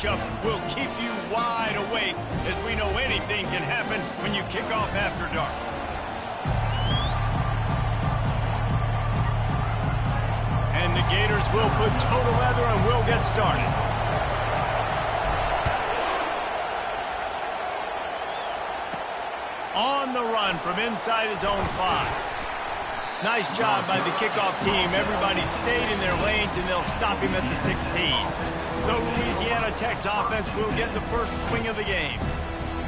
matchup will keep you wide awake, as we know anything can happen when you kick off after dark. And the Gators will put total leather and will get started. On the run from inside his own 5. Nice job by the kickoff team. Everybody stayed in their lanes, and they'll stop him at the 16. So Louisiana Tech's offense will get the first swing of the game.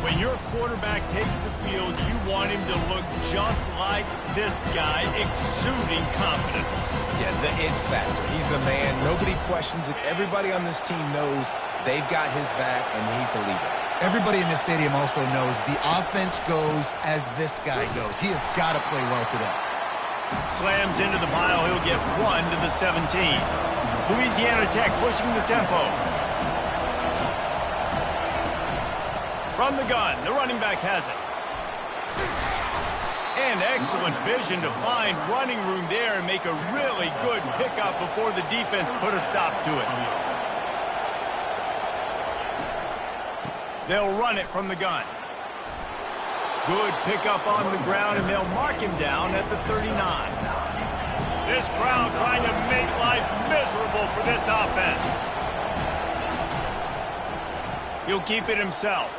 When your quarterback takes the field, you want him to look just like this guy, exuding confidence. Yeah, the it factor. He's the man. Nobody questions it. Everybody on this team knows they've got his back, and he's the leader. Everybody in this stadium also knows the offense goes as this guy goes. He has got to play well today. Slams into the pile. He'll get 1 to the 17. Louisiana Tech pushing the tempo. From the gun, the running back has it. And excellent vision to find running room there and make a really good pickup before the defense put a stop to it. They'll run it from the gun. Good pickup on the ground, and they'll mark him down at the 39. This crowd trying to make life miserable for this offense. He'll keep it himself.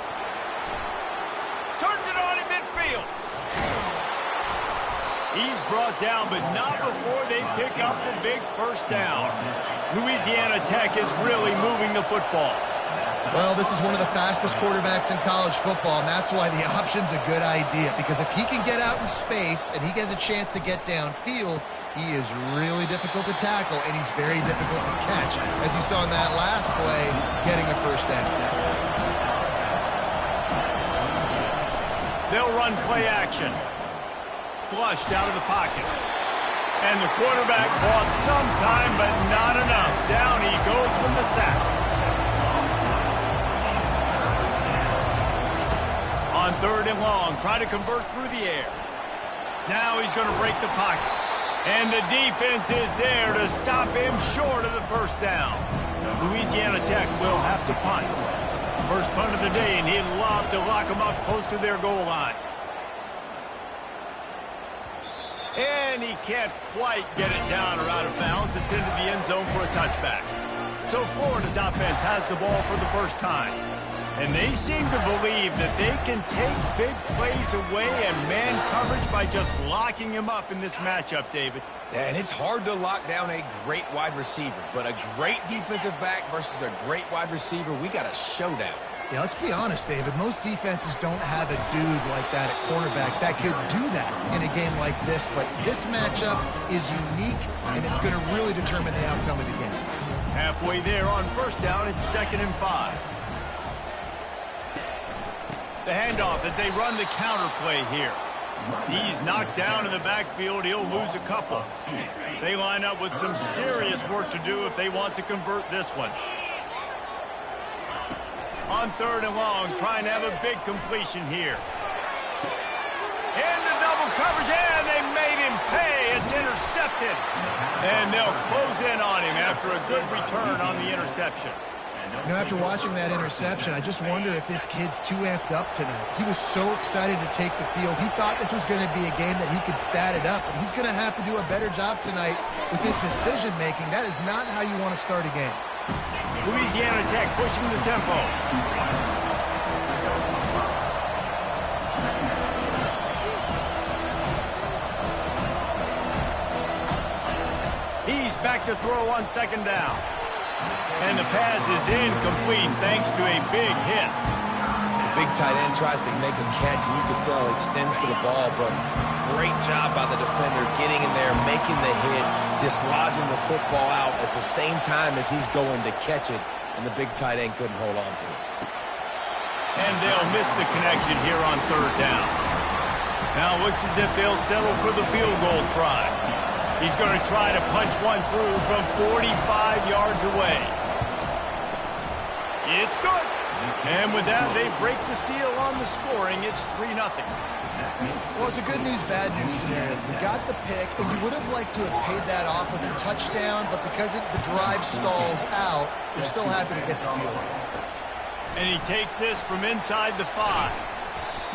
Turns it on in midfield. He's brought down, but not before they pick up the big first down. Louisiana Tech is really moving the football. Well, this is one of the fastest quarterbacks in college football, and that's why the option's a good idea. Because if he can get out in space and he gets a chance to get downfield, he is really difficult to tackle, and he's very difficult to catch. As you saw in that last play, getting a first down. They'll run play action. Flushed out of the pocket. And the quarterback bought some time, but not enough. Down he goes with the sack. On 3rd and long, try to convert through the air. Now he's going to break the pocket. And the defense is there to stop him short of the first down. Louisiana Tech will have to punt. First punt of the day, and he'd love to lock them up close to their goal line. And he can't quite get it down or out of bounds. It's into the end zone for a touchback. So Florida's offense has the ball for the first time. And they seem to believe that they can take big plays away and man coverage by just locking him up in this matchup, David. Yeah, and it's hard to lock down a great wide receiver, but a great defensive back versus a great wide receiver, we got a showdown. Yeah, let's be honest, David. Most defenses don't have a dude like that at cornerback that could do that in a game like this, but this matchup is unique, and it's going to really determine the outcome of the game. Halfway there on first down, it's 2nd and 5. The handoff as they run the counter play here. He's knocked down in the backfield. He'll lose a couple. They line up with some serious work to do if they want to convert this one. On 3rd and long, trying to have a big completion here. Into double coverage, and they made him pay. It's intercepted. And they'll close in on him after a good return on the interception. You know, after watching that interception, I just wonder if this kid's too amped up tonight. He was so excited to take the field. He thought this was going to be a game that he could stat it up, but he's going to have to do a better job tonight with his decision-making. That is not how you want to start a game. Louisiana Tech pushing the tempo. He's back to throw on 2nd down. And the pass is incomplete thanks to a big hit. The big tight end tries to make a catch, and you can tell he extends for the ball, but great job by the defender getting in there, making the hit, dislodging the football out at the same time as he's going to catch it, and the big tight end couldn't hold on to it. And they'll miss the connection here on 3rd down. Now it looks as if they'll settle for the field goal try. He's going to try to punch one through from 45 yards away. It's good. And with that, they break the seal on the scoring. It's 3-0. Well, it's a good news, bad news scenario. You got the pick, and you would have liked to have paid that off with a touchdown, but because the drive stalls out, you're still happy to get the field goal. And he takes this from inside the 5.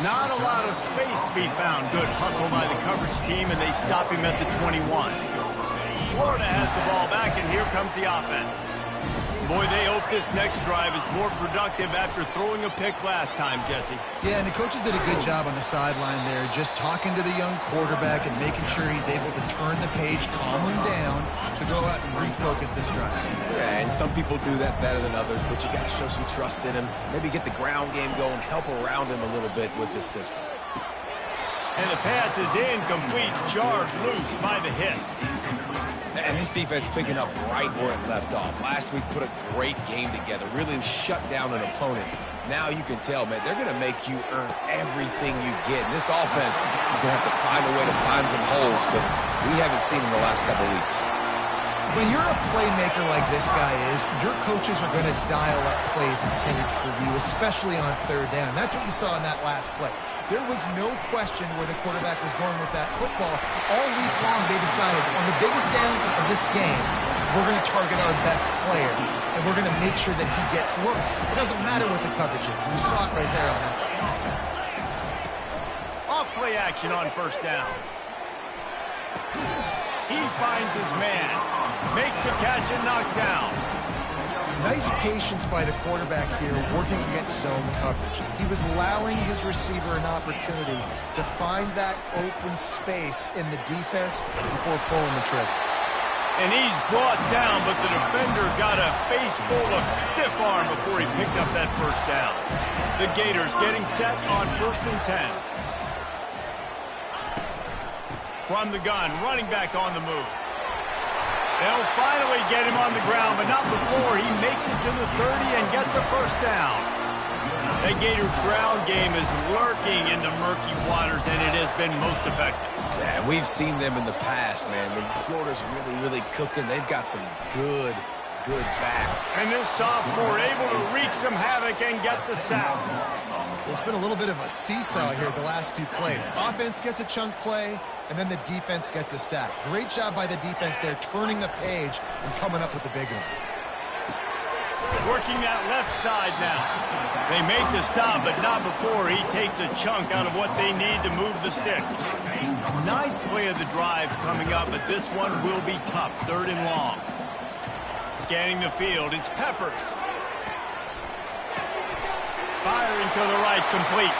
Not a lot of space to be found. Good hustle by the coverage team, and they stop him at the 21. Florida has the ball back, and here comes the offense. Boy, they hope this next drive is more productive after throwing a pick last time, Jesse. Yeah, and the coaches did a good job on the sideline there, just talking to the young quarterback and making sure he's able to turn the page, calm him down, to go out and refocus this drive. Yeah, and some people do that better than others, but you got to show some trust in him, maybe get the ground game going, help around him a little bit with this system. And the pass is incomplete, charged loose by the hit. And his defense picking up right where it left off. Last week put a great game together, really shut down an opponent. Now you can tell, man, they're going to make you earn everything you get. And this offense is going to have to find a way to find some holes because we haven't seen them the last couple weeks. When you're a playmaker like this guy is, your coaches are going to dial up plays intended for you, especially on third down. That's what you saw in that last play. There was no question where the quarterback was going with that football. All week long, they decided on the biggest downs of this game, we're going to target our best player, and we're going to make sure that he gets looks. It doesn't matter what the coverage is. You saw it right there on that. Off play action on first down. He finds his man, makes a catch and knocked down. Nice patience by the quarterback here, working against zone coverage. He was allowing his receiver an opportunity to find that open space in the defense before pulling the trigger. And he's brought down, but the defender got a face full of stiff arm before he picked up that first down. The Gators getting set on 1st and 10. From the gun, running back on the move. They'll finally get him on the ground, but not before he makes it to the 30 and gets a first down. The Gator ground game is lurking in the murky waters, and it has been most effective. Yeah, we've seen them in the past, man. When Florida's really cooking, they've got some good back. And this sophomore able to wreak some havoc and get the sack. Well, it's been a little bit of a seesaw here the last 2 plays. Offense gets a chunk play, and then the defense gets a sack. Great job by the defense there, turning the page and coming up with the big one. Working that left side now. They make the stop, but not before he takes a chunk out of what they need to move the sticks. 9th play of the drive coming up, but this one will be tough. 3rd and long. Scanning the field, it's Peppers. Firing to the right, complete.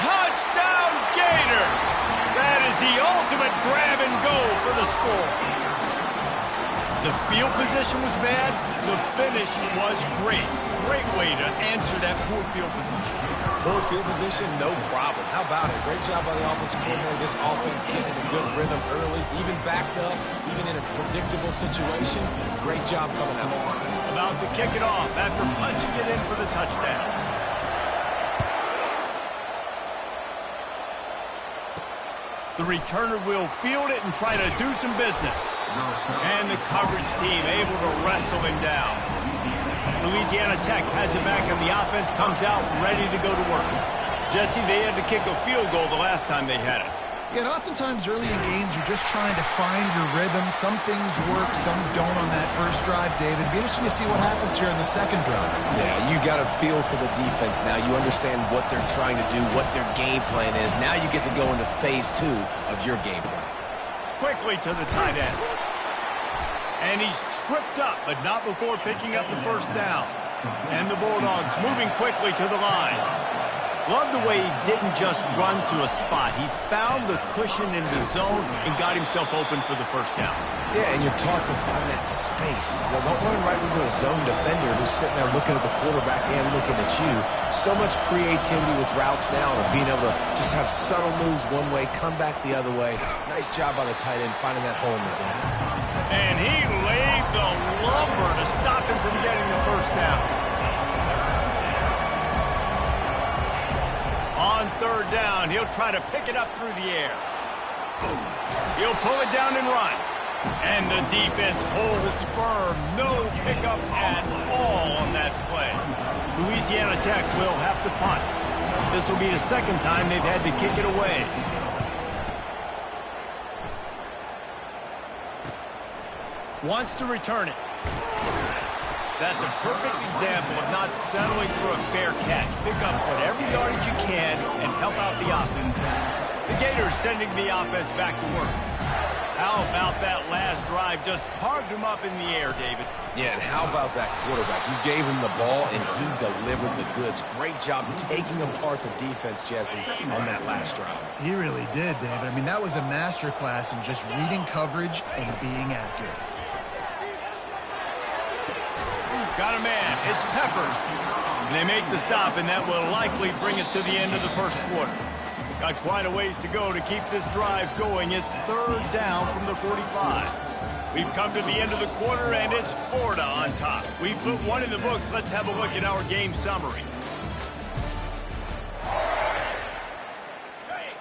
Touchdown, Gators! That is the ultimate grab and go for the score. The field position was bad. The finish was great. Great way to answer that poor field position. Poor field position, no problem. How about it? Great job by the offensive coordinator. This offense getting in a good rhythm early, even backed up, even in a predictable situation. Great job coming out. About to kick it off after punching it in for the touchdown. The returner will field it and try to do some business. And the coverage team able to wrestle him down. Louisiana Tech has it back, and the offense comes out ready to go to work. Jesse, they had to kick a field goal the last time they had it. Yeah, and oftentimes early in games, you're just trying to find your rhythm. Some things work, some don't on that first drive, David. It'd be interesting to see what happens here in the second drive. Yeah, you got a feel for the defense now. You understand what they're trying to do, what their game plan is. Now you get to go into phase 2 of your game plan. Quickly to the tight end. And he's tripped up, but not before picking up the first down. And the Bulldogs moving quickly to the line. Love the way he didn't just run to a spot. He found the cushion in the zone and got himself open for the first down. Yeah, and you're taught to find that space. You know, don't run right into a zone defender who's sitting there looking at the quarterback and looking at you. So much creativity with routes now and being able to just have subtle moves one way, come back the other way. Nice job by the tight end finding that hole in the zone. And he laid the lumber to stop him from getting the first down. On third down, he'll try to pick it up through the air. He'll pull it down and run. And the defense holds firm. No pickup at all on that play. Louisiana Tech will have to punt. This will be the second time they've had to kick it away. Wants to return it. That's a perfect example of not settling for a fair catch. Pick up whatever yardage you can and help out the offense. The Gators sending the offense back to work. How about that last drive? Just carved him up in the air, David. Yeah, and how about that quarterback? You gave him the ball, and he delivered the goods. Great job taking apart the defense, Jesse, on that last drive. He really did, David. I mean, that was a masterclass in just reading coverage and being accurate. Got a man. It's Peppers. They make the stop, and that will likely bring us to the end of the first quarter. Got quite a ways to go to keep this drive going. It's third down from the 45. We've come to the end of the quarter, and it's Florida on top. We've put one in the books. Let's have a look at our game summary.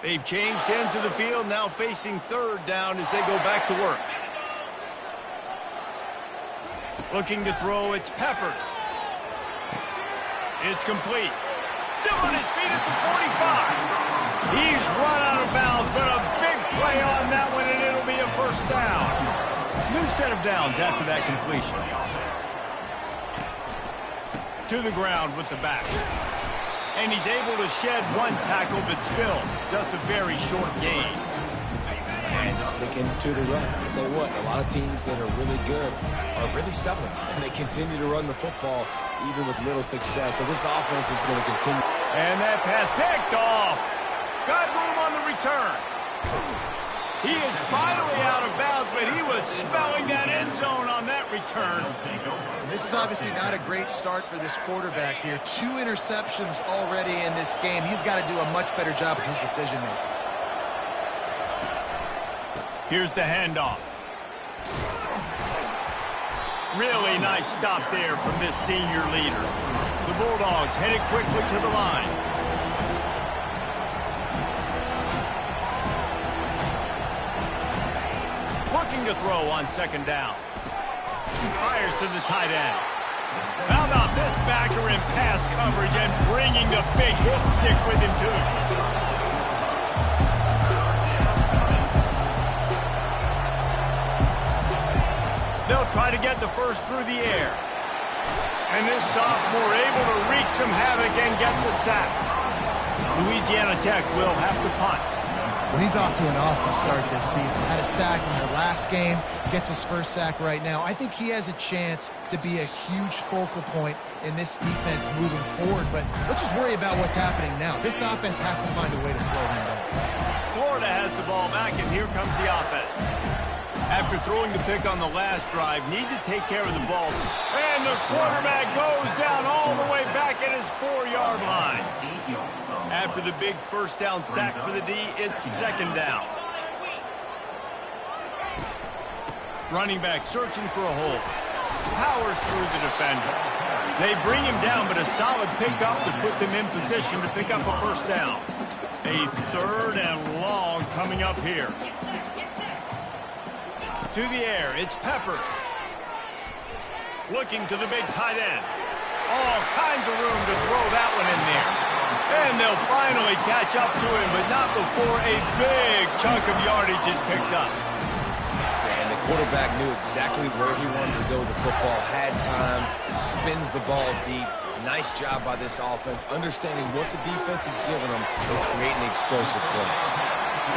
They've changed ends of the field, now facing third down as they go back to work. Looking to throw, it's Peppers. It's complete. Still on his feet at the 45. He's run out of bounds, but a big play on that one, and it'll be a first down. New set of downs after that completion. To the ground with the back. And he's able to shed one tackle, but still just a very short gain. And sticking to the run. I'll tell you what, a lot of teams that are really good are really stubborn, and they continue to run the football even with little success. So this offense is going to continue. And that pass picked off. Got room on the return. He is finally out of bounds, but he was smelling that end zone on that return. This is obviously not a great start for this quarterback here. 2 interceptions already in this game. He's got to do a much better job with his decision-making. Here's the handoff. Really nice stop there from this senior leader. The Bulldogs headed quickly to the line. Looking to throw on second down. Fires to the tight end. How about this backer in pass coverage and bringing the big hit stick with him too. They'll try to get the first through the air. And this sophomore able to wreak some havoc and get the sack. Louisiana Tech will have to punt. Well, he's off to an awesome start this season. Had a sack in their last game, gets his first sack right now. I think he has a chance to be a huge focal point in this defense moving forward, but let's just worry about what's happening now. This offense has to find a way to slow him down. Florida has the ball back, and here comes the offense. After throwing the pick on the last drive, need to take care of the ball. And the quarterback goes down all the way back at his 4-yard line. After the big first down sack for the D, it's second down. Running back searching for a hole. Powers through the defender. They bring him down, but a solid pickup to put them in position to pick up a first down. A third and long coming up here. To the air, it's Peppers. Looking to the big tight end. All kinds of room to throw that one in there. And they'll finally catch up to him, but not before a big chunk of yardage is picked up. And the quarterback knew exactly where he wanted to go with the football, had time, spins the ball deep. Nice job by this offense, understanding what the defense is giving them and creating explosive play.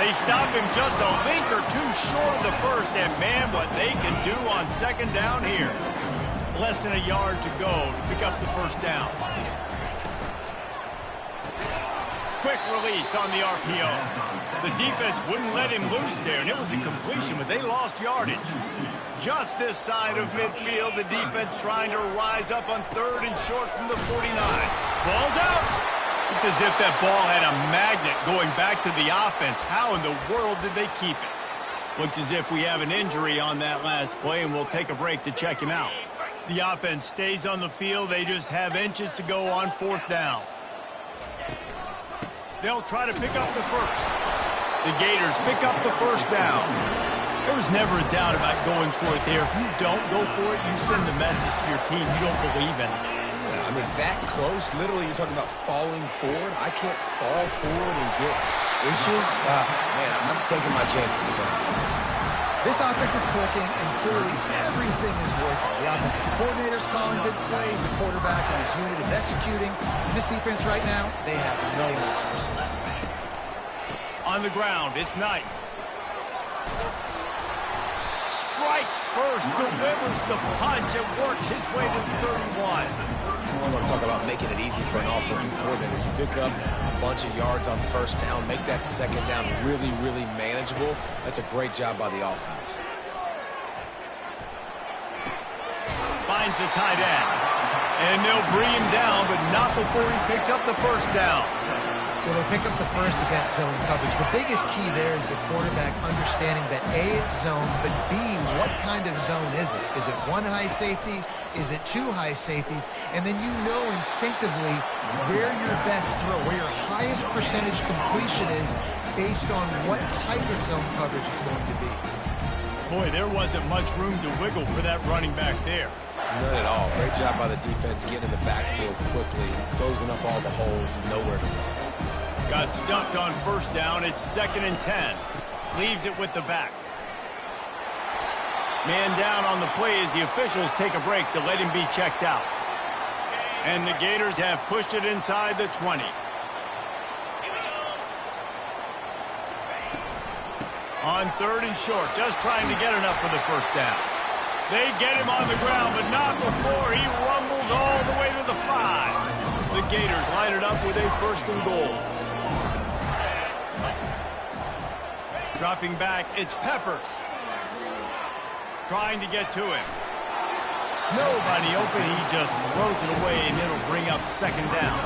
They stop him just a link or two short of the first, and man, what they can do on second down here. Less than a yard to go to pick up the first down. Quick release on the RPO. The defense wouldn't let him loose there, and it was a completion, but they lost yardage. Just this side of midfield, the defense trying to rise up on third and short from the 49. Ball's out. It's as if that ball had a magnet going back to the offense. How in the world did they keep it? Looks as if we have an injury on that last play, and we'll take a break to check him out. The offense stays on the field. They just have inches to go on fourth down. They'll try to pick up the first. The Gators pick up the first down. There was never a doubt about going for it there. If you don't go for it, you send the message to your team you don't believe in it. I mean, that close, literally, you're talking about falling forward. I can't fall forward and get inches. Man, I'm taking my chances with that. This offense is clicking, and clearly everything is working. The offensive coordinator's calling big plays. The quarterback and his unit is executing. And this defense right now, they have no answers. On the ground, it's Knight. Strikes first, delivers the punch, and works his way to the 31. I want to talk about making it easy for an offensive coordinator. You pick up a bunch of yards on first down, make that second down really, really manageable. That's a great job by the offense. Finds the tight end. And they'll bring him down, but not before he picks up the first down. Well, they pick up the first against zone coverage. The biggest key there is the quarterback understanding that A, it's zone, but B, what kind of zone is it? Is it one high safety? Is it two high safeties? And then you know instinctively where your best throw, where your highest percentage completion is based on what type of zone coverage it's going to be. Boy, there wasn't much room to wiggle for that running back there. None at all. Great job by the defense getting in the backfield quickly, closing up all the holes, nowhere to run. Got stuffed on first down. It's 2nd and 10. Leaves it with the back. Man down on the play as the officials take a break to let him be checked out. And the Gators have pushed it inside the 20. On 3rd and short, just trying to get enough for the first down. They get him on the ground, but not before he rumbles all the way to the 5. The Gators line it up with a 1st and goal. Dropping back, it's Peppers. Trying to get to him. Nobody open, he just throws it away, and it'll bring up 2nd down.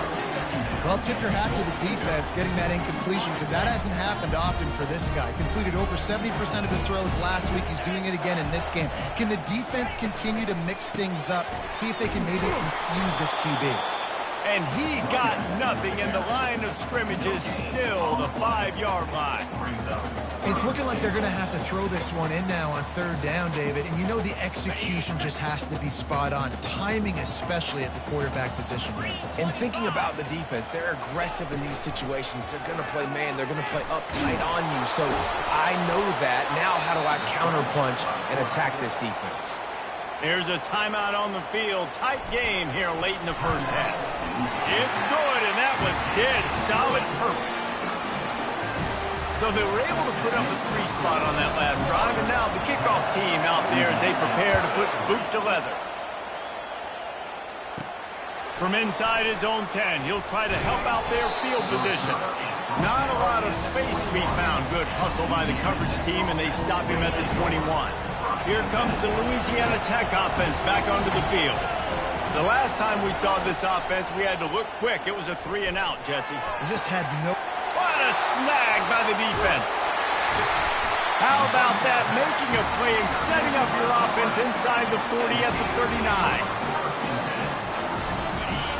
Well, tip your hat to the defense getting that incompletion, because that hasn't happened often for this guy. Completed over 70% of his throws last week. He's doing it again in this game. Can the defense continue to mix things up, see if they can maybe confuse this QB? And he got nothing, and the line of scrimmage is still the 5-yard line. It's looking like they're going to have to throw this one in now on 3rd down, David. And you know the execution just has to be spot on. Timing, especially at the quarterback position. And thinking about the defense, they're aggressive in these situations. They're going to play man. They're going to play up tight on you. So I know that. Now how do I counterpunch and attack this defense? Here's a timeout on the field. Tight game here late in the first half. It's good, and that was dead solid perfect. So they were able to put up a 3 spot on that last drive, and now the kickoff team out there as they prepare to put boot to leather. From inside his own 10, he'll try to help out their field position. Not a lot of space to be found. Good hustle by the coverage team, and they stop him at the 21. Here comes the Louisiana Tech offense back onto the field. The last time we saw this offense, we had to look quick. It was a 3-and-out, Jesse. They just had no... What a snag by the defense. How about that? Making a play and setting up your offense inside the 40 at the 39.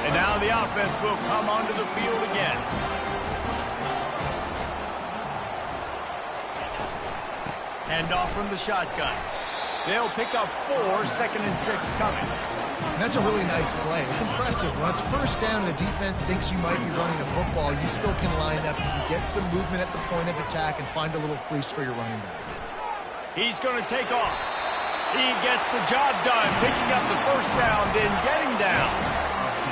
And now the offense will come onto the field again. Hand off from the shotgun. They'll pick up 4, 2nd and 6 coming. And that's a really nice play. It's impressive. When it's first down and the defense thinks you might be running a football, you still can line up. You can get some movement at the point of attack and find a little crease for your running back. He's going to take off. He gets the job done, picking up the first down, then getting down.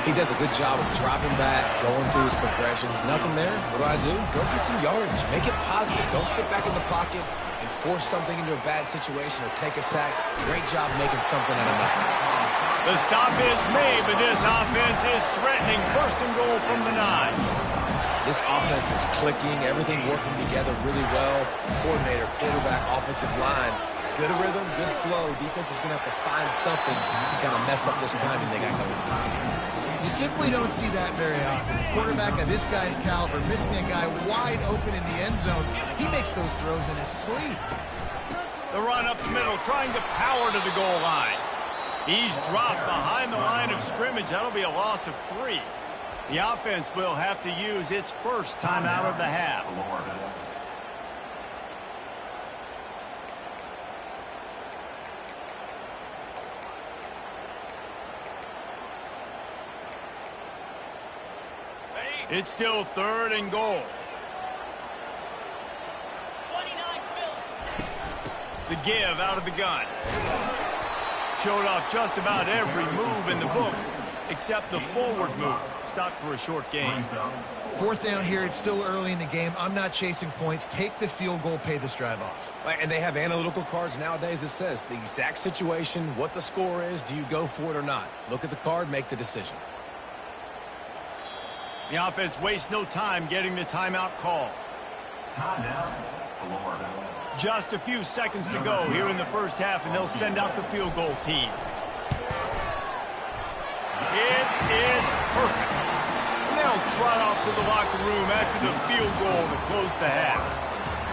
He does a good job of dropping back, going through his progressions. Nothing there. What do? Go get some yards. Make it positive. Don't sit back in the pocket and force something into a bad situation or take a sack. Great job making something out of nothing. The stop is made, but this offense is threatening. 1st and goal from the 9. This offense is clicking, everything working together really well. Coordinator, quarterback, offensive line. Good rhythm, good flow. Defense is going to have to find something to kind of mess up this timing they got going on. You simply don't see that very often. A quarterback of this guy's caliber missing a guy wide open in the end zone. He makes those throws in his sleep. The run up the middle, trying to power to the goal line. He's dropped behind the line of scrimmage. That'll be a loss of 3. The offense will have to use its first timeout of the half. It's still 3rd and goal. The give out of the gun. Showed off just about every move in the book, except the forward move. Stopped for a short gain. 4th down here. It's still early in the game. I'm not chasing points. Take the field goal, pay this drive off. And they have analytical cards nowadays that says the exact situation, what the score is, do you go for it or not? Look at the card, make the decision. The offense wastes no time getting the timeout call. Timeout, Florida. Just a few seconds to go here in the first half, and they'll send out the field goal team. It is perfect. And they'll trot off to the locker room after the field goal to close the half.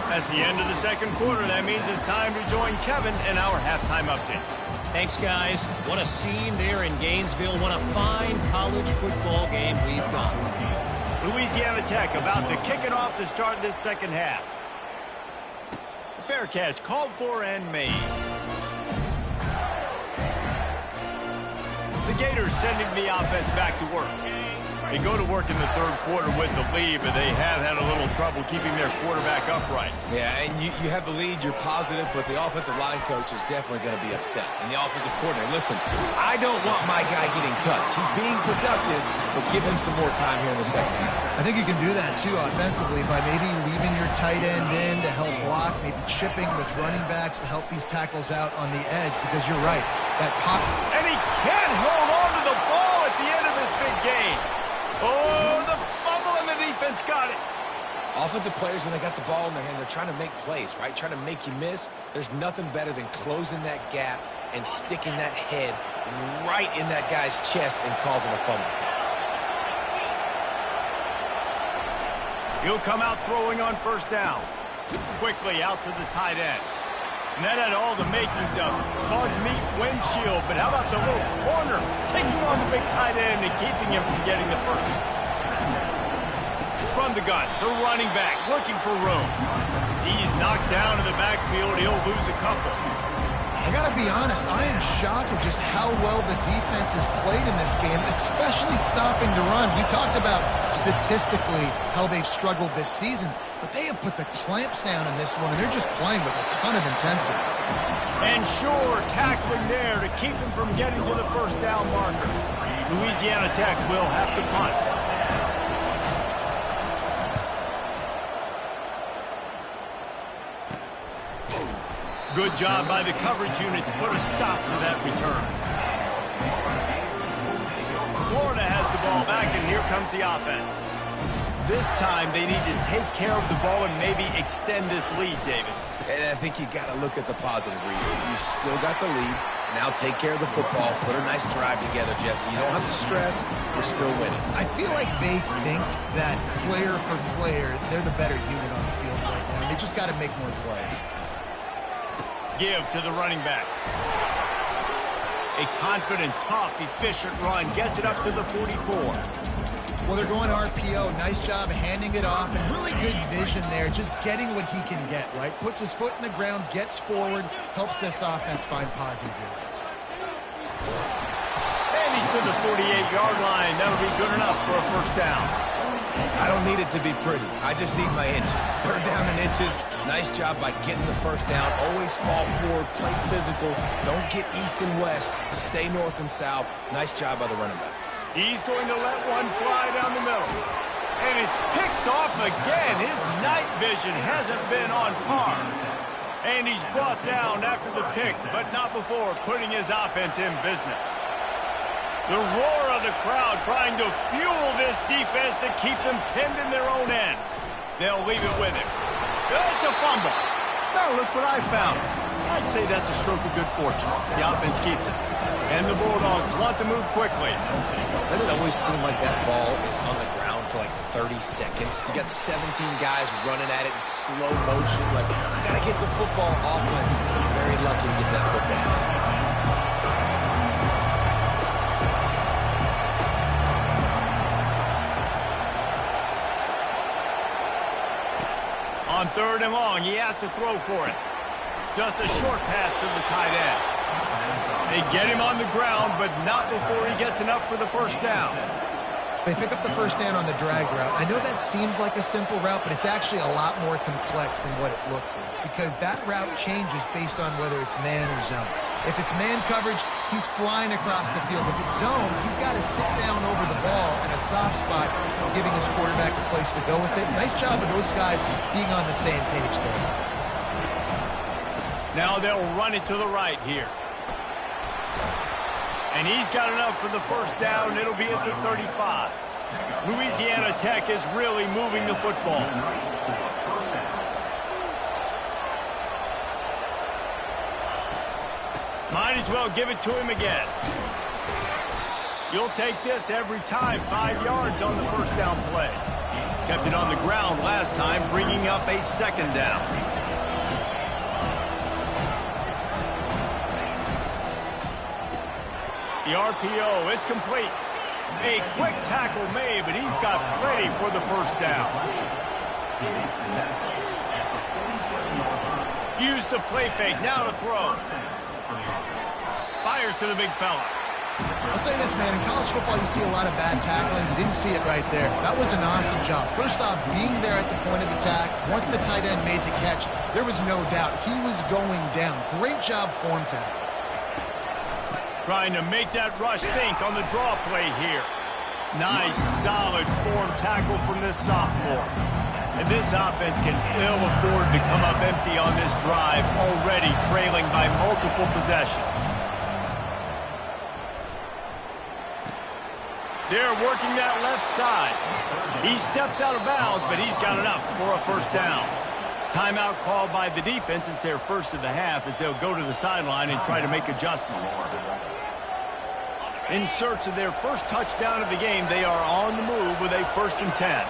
That's the end of the second quarter. That means it's time to join Kevin in our halftime update. Thanks, guys. What a scene there in Gainesville. What a fine college football game we've got. Louisiana Tech about to kick it off to start this second half. Fair catch called for and made. The Gators sending the offense back to work. They go to work in the third quarter with the lead, but they have had a little trouble keeping their quarterback upright. Yeah, and you have the lead, you're positive, but the offensive line coach is definitely going to be upset. And the offensive coordinator, listen, I don't want my guy getting touched. He's being productive, but give him some more time here in the second half. I think you can do that, too, offensively, by maybe leaving your tight end in to help block, maybe chipping with running backs to help these tackles out on the edge, because you're right, that pop. And he can't hold on to the ball at the end of this big game. Oh, the fumble, and the defense got it. Offensive players, when they got the ball in their hand, they're trying to make plays, right? Trying to make you miss. There's nothing better than closing that gap and sticking that head right in that guy's chest and causing a fumble. He'll come out throwing on first down. Quickly out to the tight end. And that had all the makings of bug meat windshield. But how about the little corner taking on the big tight end and keeping him from getting the first? From the gun, the running back looking for room. He's knocked down in the backfield. He'll lose a couple. I got to be honest, I am shocked at just how well the defense has played in this game, especially stopping to run. We talked about statistically how they've struggled this season, but they have put the clamps down in this one, and they're just playing with a ton of intensity. And sure, tackling there to keep him from getting to the first down marker. Louisiana Tech will have to punt. Good job by the coverage unit to put a stop to that return. Florida has the ball back, and here comes the offense. This time, they need to take care of the ball and maybe extend this lead, David. And I think you got to look at the positive reason. You still got the lead. Now take care of the football. Put a nice drive together, Jesse. You don't have to stress. We're still winning. I feel like they think that player for player, they're the better unit on the field right now. They just got to make more plays. Give to the running back. A confident, tough, efficient run gets it up to the 44. Well, they're going RPO. Nice job handing it off, and really good vision there, just getting what he can get, right? Puts his foot in the ground, gets forward, helps this offense find positive yards. And he's to the 48-yard line. That'll be good enough for a first down. I don't need it to be pretty. I just need my inches. Third down in inches. Nice job by getting the first down. Always fall forward, play physical. Don't get east and west. Stay north and south. Nice job by the running back. He's going to let one fly down the middle. And it's picked off again. His night vision hasn't been on par. And he's brought down after the pick, but not before putting his offense in business. The roar of the crowd trying to fuel this defense to keep them pinned in their own end. They'll leave it with him. It's a fumble. Now look what I found. I'd say that's a stroke of good fortune. The offense keeps it. And the Bulldogs want to move quickly. Doesn't it always seem like that ball is on the ground for like 30 seconds? You got 17 guys running at it in slow motion. Like, I got to get the football. Offense, very lucky to get that football. On third and long, he has to throw for it. Just a short pass to the tight end. They get him on the ground, but not before he gets enough for the first down. They pick up the first down on the drag route. I know that seems like a simple route, but it's actually a lot more complex than what it looks like because that route changes based on whether it's man or zone. If it's man coverage, he's flying across the field. If it's zone, he's got to sit down over the ball in a soft spot, giving his quarterback a place to go with it. Nice job of those guys being on the same page there. Now they'll run it to the right here. And he's got enough for the first down. It'll be at the 35. Louisiana Tech is really moving the football. Might as well give it to him again. You'll take this every time. 5 yards on the first down play. Kept it on the ground last time, bringing up a second down. The RPO, it's complete. A quick tackle made, but he's got plenty for the first down. Use the play fake, now to throw. Fires to the big fella. I'll say this, man. In college football, you see a lot of bad tackling. You didn't see it right there. That was an awesome job. First off, being there at the point of attack. Once the tight end made the catch, there was no doubt he was going down. Great job form tackle. Trying to make that rush think on the draw play here. Nice, solid form tackle from this sophomore. And this offense can ill afford to come up empty on this drive, already trailing by multiple possessions. They're working that left side. He steps out of bounds, but he's got enough for a first down. Timeout called by the defense. It's their first of the half as they'll go to the sideline and try to make adjustments. In search of their first touchdown of the game, they are on the move with a 1st and 10.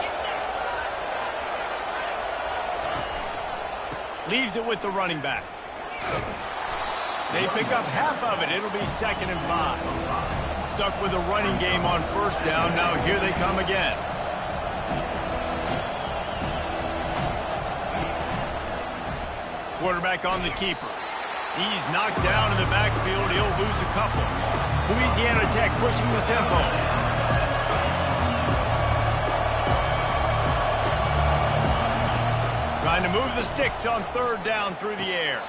Leaves it with the running back. They pick up half of it. It'll be 2nd and 5. Stuck with a running game on first down. Now here they come again. Quarterback on the keeper. He's knocked down in the backfield. He'll lose a couple. Louisiana Tech pushing the tempo. Trying to move the sticks on 3rd down through the air.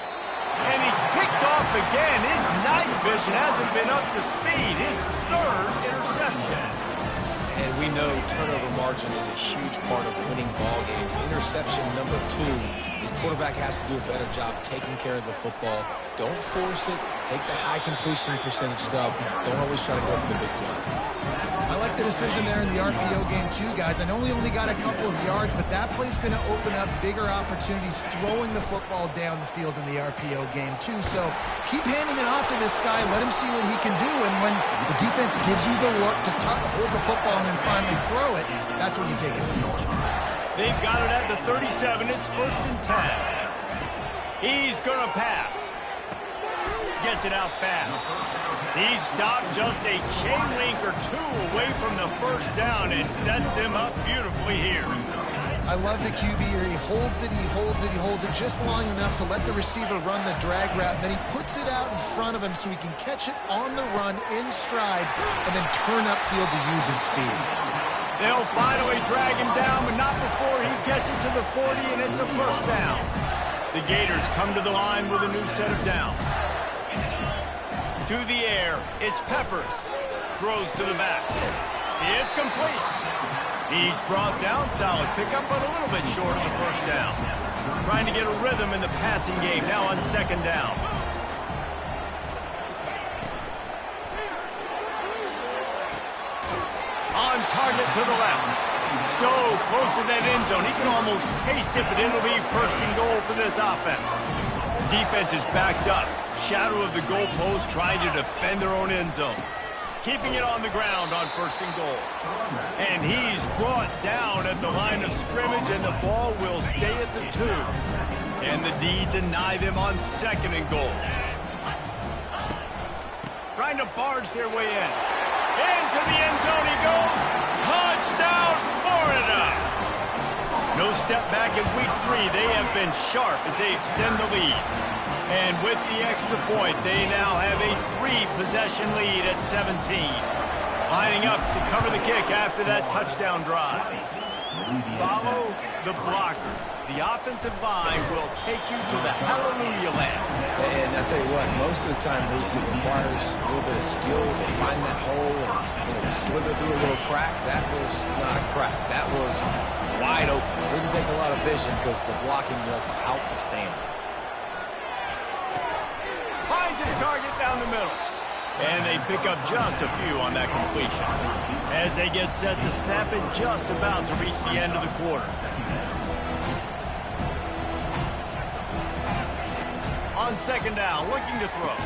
And he's picked off again. His night vision hasn't been up to speed. His 3rd interception. And we know turnover margin is a huge part of winning ball games. Interception number 2. His quarterback has to do a better job taking care of the football. Don't force it. Take the high completion percentage stuff. Don't always try to go for the big play. I like the decision there in the RPO game too, guys. I know he only got a couple of yards, but that play's going to open up bigger opportunities throwing the football down the field in the RPO game too. So keep handing it off to this guy. Let him see what he can do. And when the defense gives you the look to hold the football and then finally throw it, that's when you take advantage. They've got it at the 37. It's 1st and 10. He's going to pass. Gets it out fast. He's stopped just a chain link or 2 away from the first down and sets them up beautifully here. I love the QB here. He holds it, he holds it, he holds it just long enough to let the receiver run the drag route. And then he puts it out in front of him so he can catch it on the run in stride and then turn upfield to use his speed. They'll finally drag him down, but not before he gets it to the 40, and it's a first down. The Gators come to the line with a new set of downs. To the air, it's Peppers. Throws to the back. It's complete. He's brought down, solid pickup, but a little bit short of the first down. Trying to get a rhythm in the passing game, now on 2nd down. On target to the left. So close to that end zone. He can almost taste it, but it'll be 1st and goal for this offense. Defense is backed up. Shadow of the goalpost trying to defend their own end zone. Keeping it on the ground on 1st and goal. And he's brought down at the line of scrimmage, and the ball will stay at the 2. And the D deny them on 2nd and goal. Trying to barge their way in. Into the end zone he goes. Touchdown, Florida! No step back in week 3. They have been sharp as they extend the lead. And with the extra point, they now have a 3-possession lead at 17. Lining up to cover the kick after that touchdown drive. Follow the blockers. The offensive line will take you to the hallelujah land. And I tell you what, most of the time, Reese, it requires a little bit of skill to find that hole and slither through a little crack. That was not a crack. That was wide open. Didn't take a lot of vision because the blocking was outstanding. Finds his target down the middle. And they pick up just a few on that completion. As they get set to snap it, just about to reach the end of the quarter. On second down, looking to throw.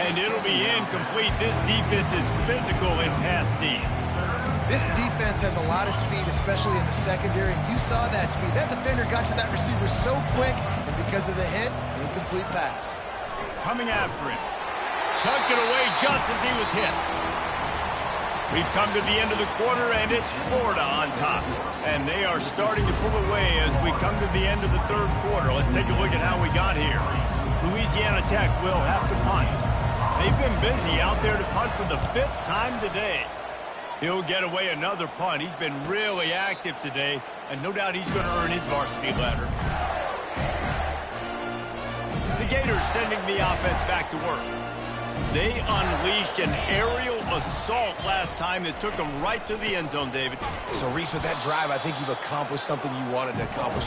And it'll be incomplete. This defense is physical in pass D. This defense has a lot of speed, especially in the secondary. And you saw that speed. That defender got to that receiver so quick, and because of the hit, incomplete pass. Coming after him. Chunked it away just as he was hit. We've come to the end of the quarter, and it's Florida on top. And they are starting to pull away as we come to the end of the third quarter. Let's take a look at how we got here. Louisiana Tech will have to punt. They've been busy out there to punt for the 5th time today. He'll get away another punt. He's been really active today, and no doubt he's going to earn his varsity letter. The Gators sending the offense back to work. They unleashed an aerial assault last time that took them right to the end zone, David. So, Reese, with that drive, I think you've accomplished something you wanted to accomplish.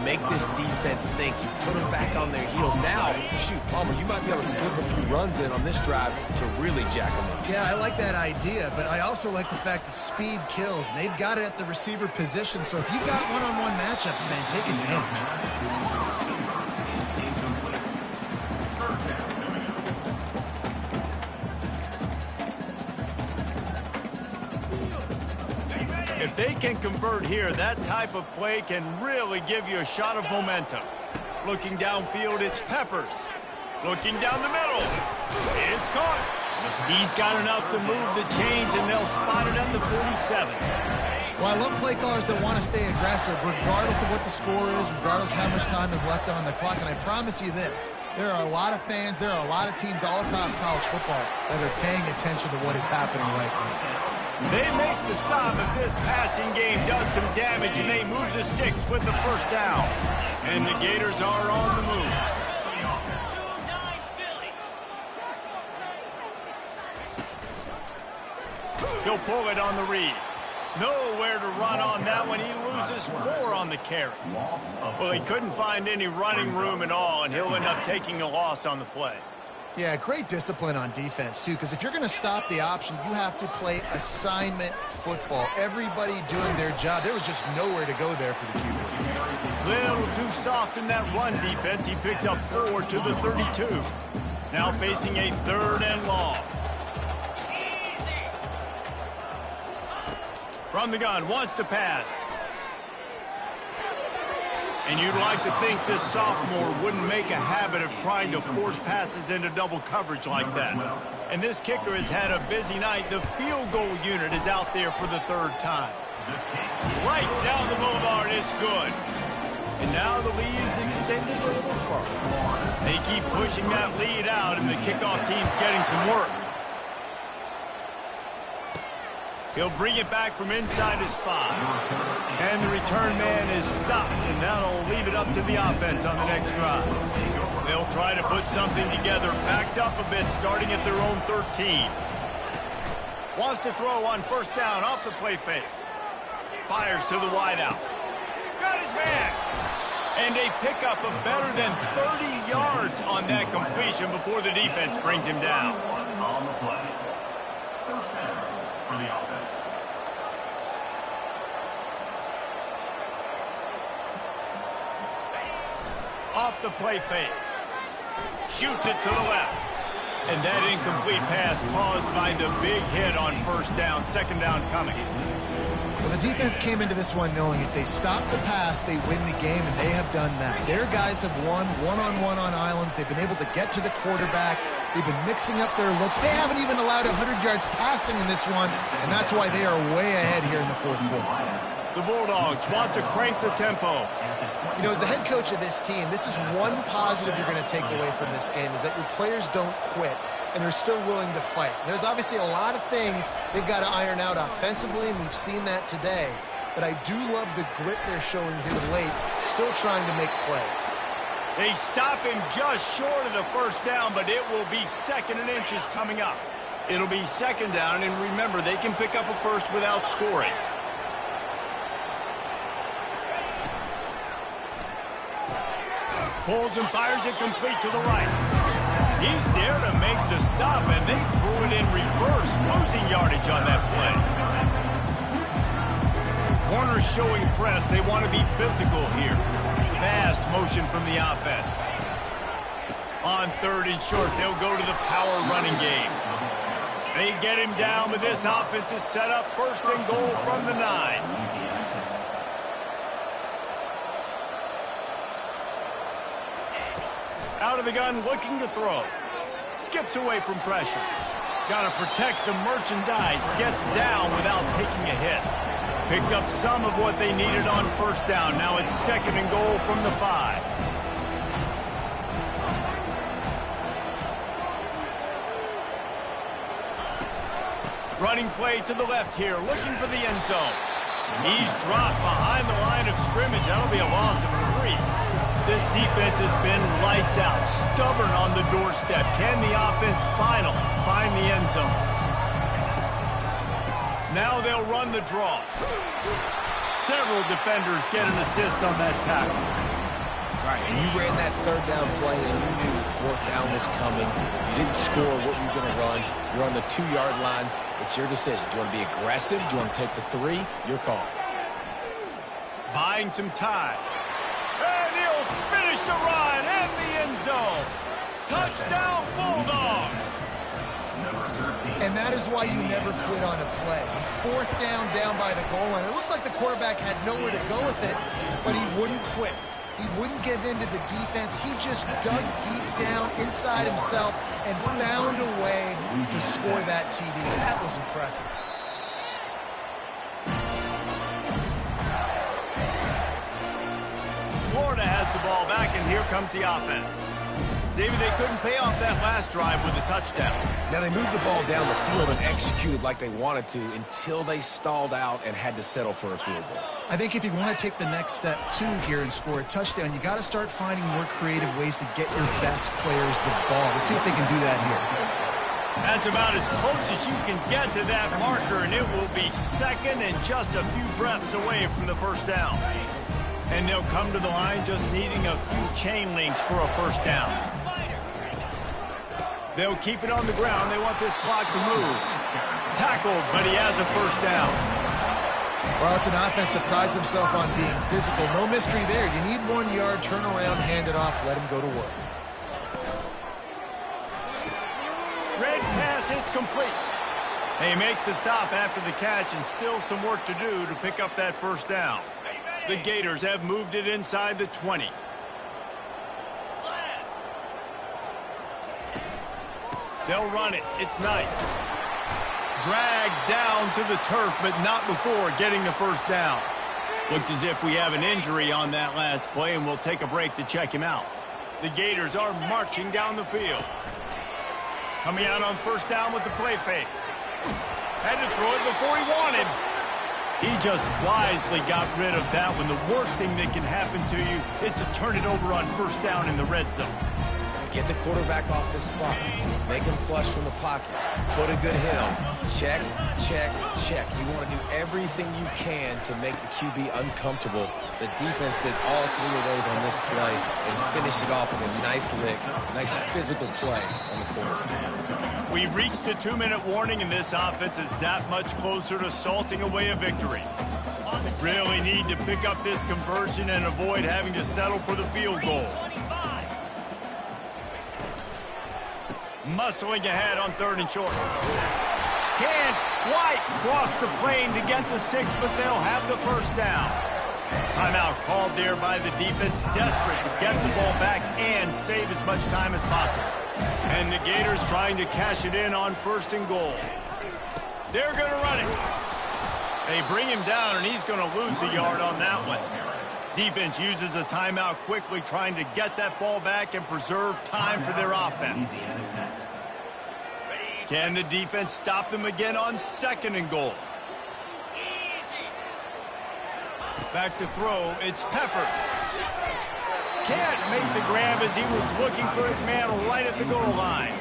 Make this defense think. You put them back on their heels. Now, shoot, Palmer, you might be able to slip a few runs in on this drive to really jack them up. Yeah, I like that idea, but I also like the fact that speed kills, and they've got it at the receiver position. So if you've got one-on-one matchups, man, take advantage. If they can convert here, that type of play can really give you a shot of momentum. Looking downfield, it's Peppers. Looking down the middle, it's caught. He's got enough to move the chains, and they'll spot it at the 47. Well, I love play callers that want to stay aggressive, regardless of what the score is, regardless of how much time is left on the clock. And I promise you this, there are a lot of fans, there are a lot of teams all across college football that are paying attention to what is happening right now. They make the stop if this passing game does some damage, and they move the sticks with the first down. And the Gators are on the move. He'll pull it on the read. Nowhere to run on that one. He loses 4 on the carry. Well, he couldn't find any running room at all, and he'll end up taking a loss on the play. Yeah, great discipline on defense, too, because if you're going to stop the option, you have to play assignment football. Everybody doing their job. There was just nowhere to go there for the QB. Little too soft in that run defense. He picks up 4 to the 32. Now facing a 3rd and long. From the gun, wants to pass. And you'd like to think this sophomore wouldn't make a habit of trying to force passes into double coverage like that. And this kicker has had a busy night. The field goal unit is out there for the 3rd time. Right down the boulevard, it's good. And now the lead is extended a little further. They keep pushing that lead out, and the kickoff team's getting some work. He'll bring it back from inside his spot. And the return man is stopped, and that'll leave it up to the offense on the next drive. They'll try to put something together, backed up a bit, starting at their own 13. Wants to throw on first down off the play fake. Fires to the wideout. Got his man. And they pick up a better than 30 yards on that completion before the defense brings him down. On the play. First down for the offense. Off the play fake. Shoots it to the left. And that incomplete pass caused by the big hit on first down, 2nd down coming. Well, the defense came into this one knowing if they stop the pass, they win the game, and they have done that. Their guys have won one-on-one on islands. They've been able to get to the quarterback. They've been mixing up their looks. They haven't even allowed 100 yards passing in this one, and that's why they are way ahead here in the 4th quarter. The Bulldogs want to crank the tempo. You know, as the head coach of this team, this is one positive you're going to take away from this game, is that your players don't quit. and they're still willing to fight. There's obviously a lot of things they've got to iron out offensively, and we've seen that today. But I do love the grit they're showing here late, still trying to make plays. They stop him just short of the first down, but it will be 2nd and inches coming up. It'll be 2nd down, and remember, they can pick up a first without scoring. Pulls and fires it complete to the right. He's there to make the stop, and they threw it in reverse, losing yardage on that play. Corners showing press. They want to be physical here. Fast motion from the offense. On 3rd and short, they'll go to the power running game. They get him down, but this offense is set up 1st and goal from the 9. Out of the gun, looking to throw. Skips away from pressure. Got to protect the merchandise. Gets down without taking a hit. Picked up some of what they needed on 1st down. Now it's 2nd and goal from the 5. Running play to the left here, looking for the end zone. He's dropped behind the line of scrimmage. That'll be a loss of 3. This defense has been lights out, stubborn on the doorstep. Can the offense find the end zone? Now they'll run the draw. Several defenders get an assist on that tackle. Right, and you ran that 3rd down play, and you knew 4th down was coming. You didn't score what you're going to run. You're on the 2-yard line. It's your decision. Do you want to be aggressive? Do you want to take the 3? Your call. Buying some time. And he'll finish the run in the end zone. Touchdown, Bulldogs. And that is why you never quit on a play. 4th down by the goal line. It looked like the quarterback had nowhere to go with it, but he wouldn't quit. He wouldn't give in to the defense. He just dug deep down inside himself and found a way to score that TD. That was impressive. Florida has the ball back, and here comes the offense. David, they couldn't pay off that last drive with a touchdown. Now, they moved the ball down the field and executed like they wanted to until they stalled out and had to settle for a field goal. I think if you want to take the next step, too, here and score a touchdown, you got to start finding more creative ways to get your best players the ball. Let's see if they can do that here. That's about as close as you can get to that marker, and it will be 2nd and just a few breaths away from the 1st down. And they'll come to the line just needing a few chain links for a 1st down. They'll keep it on the ground. They want this clock to move. Tackled, but he has a 1st down. Well, it's an offense that prides themselves on being physical. No mystery there. You need 1 yard, turn around, hand it off, let him go to work. Red pass, it's complete. They make the stop after the catch, and still some work to do to pick up that 1st down. The Gators have moved it inside the 20. They'll run it. It's Knight. Dragged down to the turf, but not before getting the 1st down. Looks as if we have an injury on that last play, and we'll take a break to check him out. The Gators are marching down the field. Coming out on 1st down with the play fake. Had to throw it before he wanted. He just wisely got rid of that one. The worst thing that can happen to you is to turn it over on 1st down in the red zone. Get the quarterback off his spot. Make him flush from the pocket. Put a good hit on. Check, check, check. You want to do everything you can to make the QB uncomfortable. The defense did all 3 of those on this play and finished it off with a nice lick, nice physical play on the quarterback. We reached the 2-minute warning, and this offense is that much closer to salting away a victory. Really need to pick up this conversion and avoid having to settle for the field goal. Muscling ahead on 3rd and short. Can't quite cross the plane to get the 6, but they'll have the 1st down. Timeout called there by the defense, desperate to get the ball back and save as much time as possible. And the Gators trying to cash it in on 1st and goal. They're going to run it. They bring him down, and he's going to lose a yard on that one. Defense uses a timeout quickly, trying to get that ball back and preserve time for their offense. Can the defense stop them again on 2nd and goal? Back to throw, it's Peppers. Can't make the grab as he was looking for his man right at the goal line.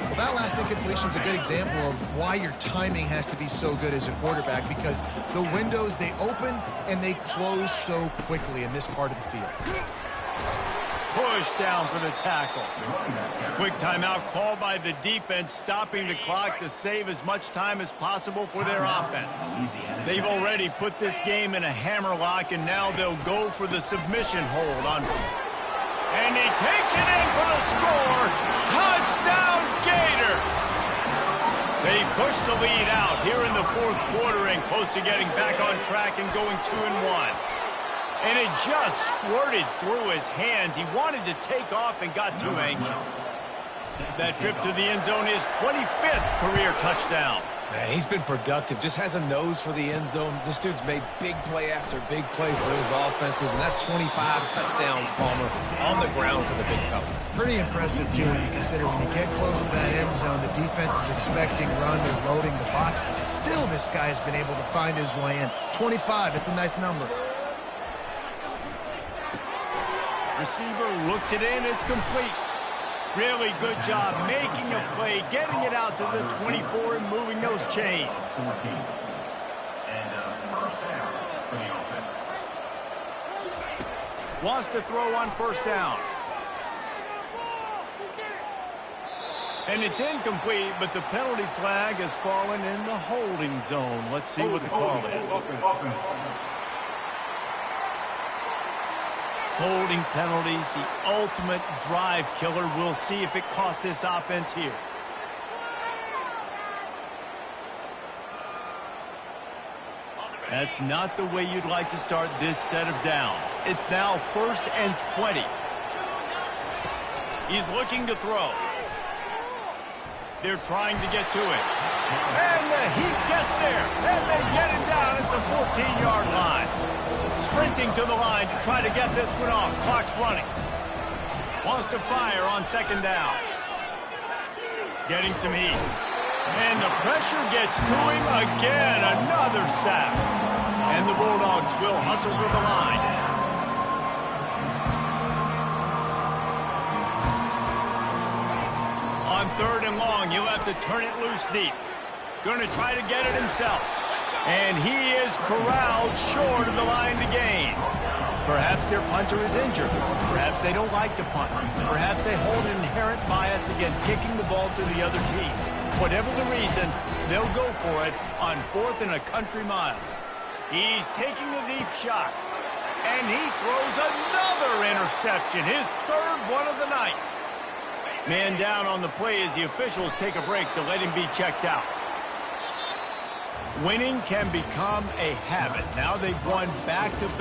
Well, that last incompletion is a good example of why your timing has to be so good as a quarterback, because the windows, they open and they close so quickly in this part of the field. Push down for the tackle. Quick timeout called by the defense, stopping the clock to save as much time as possible for their offense. They've already put this game in a hammerlock, and now they'll go for the submission hold on. And he takes it in for the score. Touchdown, Gator! They push the lead out here in the 4th quarter and close to getting back on track and going 2-1. And it just squirted through his hands. He wanted to take off and got too anxious. That trip to the end zone is 25th career touchdown. Man, he's been productive. Just has a nose for the end zone. This dude's made big play after big play for his offenses, and that's 25 touchdowns, Palmer, on the ground for the big fella. Pretty impressive, too, when you consider when you get close to that end zone, the defense is expecting run, they're loading the boxes. Still, this guy has been able to find his way in. 25, it's a nice number. Receiver looks it in, it's complete. Really good job making a play, getting it out to the 24 and moving those chains. And first down for the offense. Wants to throw on 1st down. And it's incomplete, but the penalty flag has fallen in the holding zone. Let's see what the call is. Holding penalties, the ultimate drive killer. We'll see if it costs this offense here. That's not the way you'd like to start this set of downs. It's now 1st and 20. He's looking to throw. They're trying to get to it. And the Heat gets there. And they get him down at the 14-yard line. Sprinting to the line to try to get this one off. Clock's running. Wants to fire on 2nd down. Getting some heat. And the pressure gets to him again. Another sack. And the Bulldogs will hustle to the line. On 3rd and long, he'll have to turn it loose deep. Going to try to get it himself. And he is corralled short of the line to gain. Perhaps their punter is injured. Perhaps they don't like to punt. Perhaps they hold an inherent bias against kicking the ball to the other team. Whatever the reason, they'll go for it on 4th and a country mile. He's taking a deep shot. And he throws another interception, his 3rd one of the night. Man down on the play as the officials take a break to let him be checked out. Winning can become a habit. Now they've won back-to-back.